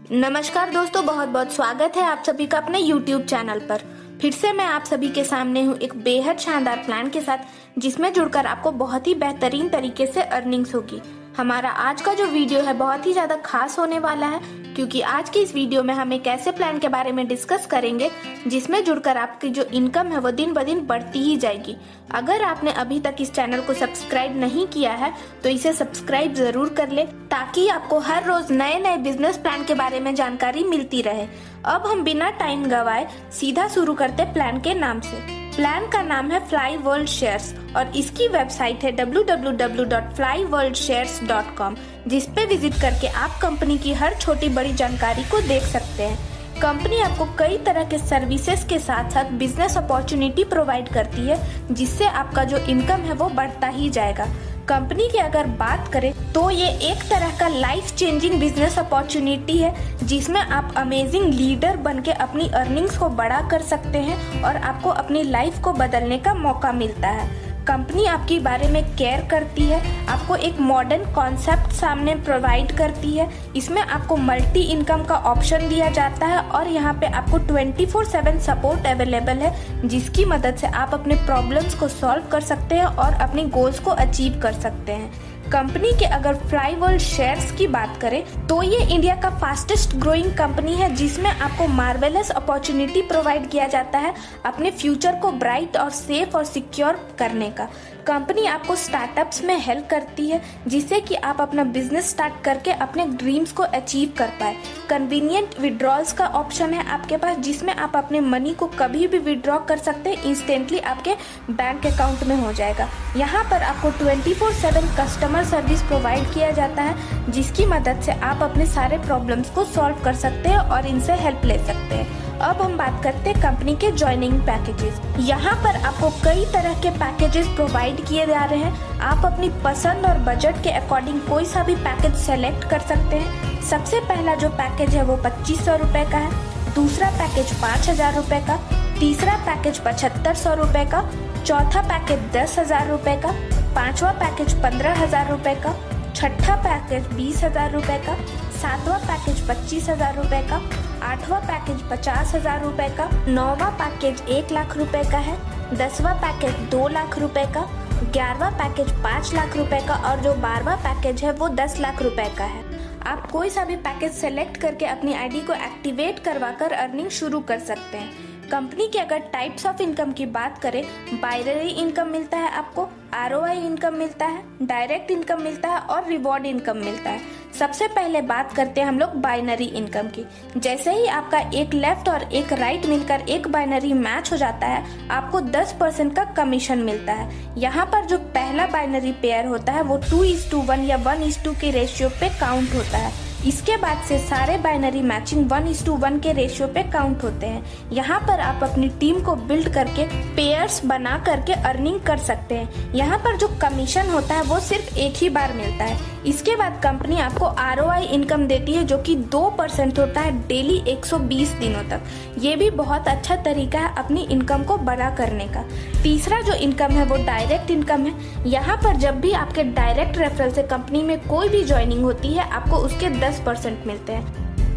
नमस्कार दोस्तों, बहुत बहुत स्वागत है आप सभी का अपने YouTube चैनल पर। फिर से मैं आप सभी के सामने हूँ एक बेहद शानदार प्लान के साथ, जिसमें जुड़कर आपको बहुत ही बेहतरीन तरीके से अर्निंग्स होगी। हमारा आज का जो वीडियो है बहुत ही ज्यादा खास होने वाला है, क्योंकि आज की इस वीडियो में हम एक ऐसे प्लान के बारे में डिस्कस करेंगे जिसमें जुड़कर आपकी जो इनकम है वो दिन ब दिन बढ़ती ही जाएगी। अगर आपने अभी तक इस चैनल को सब्सक्राइब नहीं किया है तो इसे सब्सक्राइब जरूर कर ले, ताकि आपको हर रोज नए नए बिजनेस प्लान के बारे में जानकारी मिलती रहे। अब हम बिना टाइम गवाए सीधा शुरू करते प्लान के नाम से। प्लान का नाम है फ्लाई वर्ल्ड शेयर्स और इसकी वेबसाइट है www.flyworldshares.com, जिस पे विजिट करके आप कंपनी की हर छोटी बड़ी जानकारी को देख सकते हैं। कंपनी आपको कई तरह के सर्विसेज के साथ साथ बिजनेस अपॉर्चुनिटी प्रोवाइड करती है, जिससे आपका जो इनकम है वो बढ़ता ही जाएगा। कंपनी की अगर बात करें तो ये एक तरह का लाइफ चेंजिंग बिजनेस अपॉर्चुनिटी है, जिसमें आप अमेजिंग लीडर बनके अपनी अर्निंग्स को बड़ा कर सकते हैं और आपको अपनी लाइफ को बदलने का मौका मिलता है। कंपनी आपके बारे में केयर करती है, आपको एक मॉडर्न कॉन्सेप्ट सामने प्रोवाइड करती है। इसमें आपको मल्टी इनकम का ऑप्शन दिया जाता है और यहाँ पे आपको 24/7 सपोर्ट अवेलेबल है, जिसकी मदद से आप अपने प्रॉब्लम्स को सॉल्व कर सकते हैं और अपने गोल्स को अचीव कर सकते हैं। कंपनी के अगर फ्लाई वर्ल्ड शेयर्स की बात करें तो ये इंडिया का फास्टेस्ट ग्रोइंग कंपनी है, जिसमें आपको मार्वेलस अपॉर्चुनिटी प्रोवाइड किया जाता है अपने फ्यूचर को ब्राइट और सेफ और सिक्योर करने का। कंपनी आपको स्टार्टअप्स में हेल्प करती है, जिससे कि आप अपना बिजनेस स्टार्ट करके अपने ड्रीम्स को अचीव कर पाए। कन्वीनियंट विड्रॉल्स का ऑप्शन है आपके पास, जिसमें आप अपने मनी को कभी भी विड्रॉ कर सकते हैं, इंस्टेंटली आपके बैंक अकाउंट में हो जाएगा। यहाँ पर आपको 24/7 कस्टमर सर्विस प्रोवाइड किया जाता है, जिसकी मदद से आप अपने सारे प्रॉब्लम्स को सॉल्व कर सकते हैं और इनसे हेल्प ले सकते हैं। अब हम बात करते हैं कंपनी के ज्वाइनिंग पैकेजेस। यहाँ पर आपको कई तरह के पैकेजेस प्रोवाइड किए जा रहे हैं। आप अपनी पसंद और बजट के अकॉर्डिंग कोई सा भी पैकेज सेलेक्ट कर सकते हैं। सबसे पहला जो पैकेज है वो 2500 रुपए का है, दूसरा पैकेज 5000 रुपए का, तीसरा पैकेज 7500 रुपए का, चौथा पैकेज 10,000 रुपए का, पांचवा पैकेज 15,000 रुपए का, छठा पैकेज 20,000 रुपए का, सातवां पैकेज 25,000 रुपए का, आठवां पैकेज 50,000 रुपए का, नौवां पैकेज 1 लाख रुपए का है, 10वां पैकेज 2 लाख रुपए का, 11वां पैकेज 5 लाख रुपए का और जो 12वां पैकेज है वो 10 लाख रुपए का है। आप कोई सा भी पैकेज सेलेक्ट करके अपनी आईडी को एक्टिवेट करवाकर अर्निंग शुरू कर सकते हैं। कंपनी के अगर टाइप्स ऑफ इनकम की बात करें, बाइनरी इनकम मिलता है आपको, ROI इनकम मिलता है, डायरेक्ट इनकम मिलता है और रिवॉर्ड इनकम मिलता है। सबसे पहले बात करते हैं हम लोग बाइनरी इनकम की। जैसे ही आपका एक लेफ्ट और एक राइट मिलकर एक बाइनरी मैच हो जाता है, आपको 10% का कमीशन मिलता है। यहाँ पर जो पहला बाइनरी पेयर होता है वो 2:1 या 1:2 के रेशियो पे काउंट होता है। इसके बाद से सारे बाइनरी मैचिंग 1:1 के रेशियो पे काउंट होते हैं। यहाँ पर आप अपनी टीम को बिल्ड करके पेयर्स बना करके अर्निंग कर सकते हैं। यहाँ पर जो कमीशन होता है वो सिर्फ एक ही बार मिलता है। इसके बाद कंपनी आपको ROI इनकम देती है, जो कि 2% होता है डेली 120 दिनों तक। ये भी बहुत अच्छा तरीका है अपनी इनकम को बड़ा करने का। तीसरा जो इनकम है वो डायरेक्ट इनकम है। यहाँ पर जब भी आपके डायरेक्ट रेफरल से कंपनी में कोई भी ज्वाइनिंग होती है, आपको उसके 10% मिलते हैं।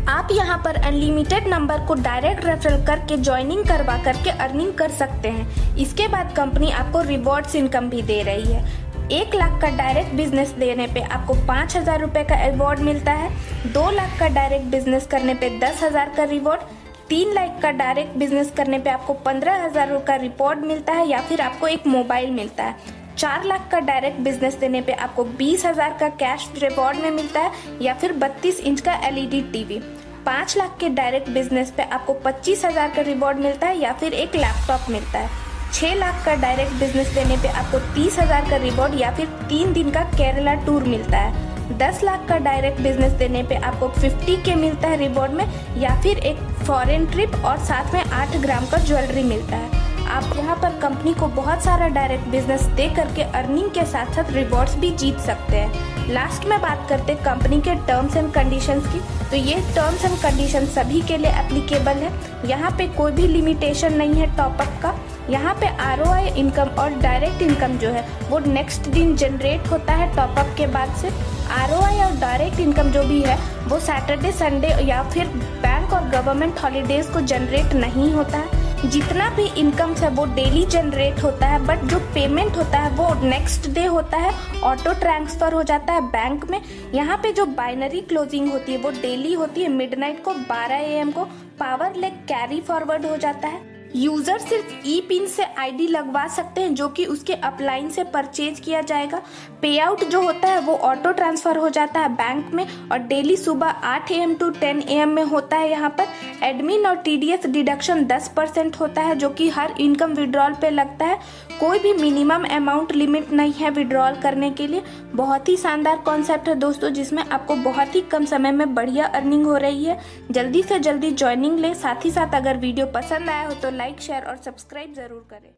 आप यहाँ पर अनलिमिटेड नंबर को डायरेक्ट रेफरल करके ज्वाइनिंग करवा करके अर्निंग कर सकते हैं। इसके बाद कंपनी आपको रिवॉर्ड्स इनकम भी दे रही है। 1 लाख का डायरेक्ट बिजनेस देने पे आपको 5,000 रुपए का रिवॉर्ड मिलता है, 2 लाख का डायरेक्ट बिजनेस करने पे 10,000 का रिवॉर्ड, 3 लाख का डायरेक्ट बिजनेस करने पे आपको 15,000 का रिवॉर्ड मिलता है या फिर आपको एक मोबाइल मिलता है, 4 लाख का डायरेक्ट बिजनेस देने पे आपको 20,000 का कैश रिवॉर्ड में मिलता है या फिर 32 इंच का LED टीवी, 5 लाख के डायरेक्ट बिजनेस पे आपको 25,000 का रिवॉर्ड मिलता है या फिर एक लैपटॉप मिलता है, 6 लाख का डायरेक्ट बिजनेस देने पे आपको 30,000 का रिवॉर्ड या फिर 3 दिन का केरला टूर मिलता है, 10 लाख का डायरेक्ट बिजनेस देने पे आपको 50K मिलता है रिवॉर्ड में या फिर एक फॉरेन ट्रिप और साथ में 8 ग्राम का ज्वेलरी मिलता है। आप यहाँ पर कंपनी को बहुत सारा डायरेक्ट बिजनेस दे करके अर्निंग के साथ साथ रिवॉर्ड्स भी जीत सकते हैं। लास्ट में बात करते हैं कंपनी के टर्म्स एंड कंडीशंस की। तो ये टर्म्स एंड कंडीशन सभी के लिए एप्लीकेबल है। यहाँ पे कोई भी लिमिटेशन नहीं है टॉपअप का। यहाँ पे ROI इनकम और डायरेक्ट इनकम जो है वो नेक्स्ट दिन जनरेट होता है टॉपअप के बाद से। आरओआई और डायरेक्ट इनकम जो भी है वो सैटरडे संडे या फिर बैंक और गवर्नमेंट हॉलीडेज को जनरेट नहीं होता है। जितना भी इनकम है वो डेली जनरेट होता है, बट जो पेमेंट होता है वो नेक्स्ट डे होता है, ऑटो ट्रांसफर हो जाता है बैंक में। यहाँ पे जो बाइनरी क्लोजिंग होती है वो डेली होती है, मिडनाइट को 12 AM को पावर लेग कैरी फॉरवर्ड हो जाता है। यूजर सिर्फ ई पिन से आईडी लगवा सकते हैं जो कि उसके अपलाइन से परचेज किया जाएगा। पे आउट जो होता है वो ऑटो ट्रांसफर हो जाता है बैंक में और डेली सुबह 8 AM to 10 AM में होता है। यहाँ पर एडमिन और TDS डिडक्शन 10% होता है जो कि हर इनकम विड्रॉल पे लगता है। कोई भी मिनिमम अमाउंट लिमिट नहीं है विड्रॉल करने के लिए। बहुत ही शानदार कॉन्सेप्ट है दोस्तों, जिसमें आपको बहुत ही कम समय में बढ़िया अर्निंग हो रही है। जल्दी से जल्दी ज्वाइनिंग ले। साथ ही साथ अगर वीडियो पसंद आया हो तो लाइक, शेयर और सब्सक्राइब जरूर करें।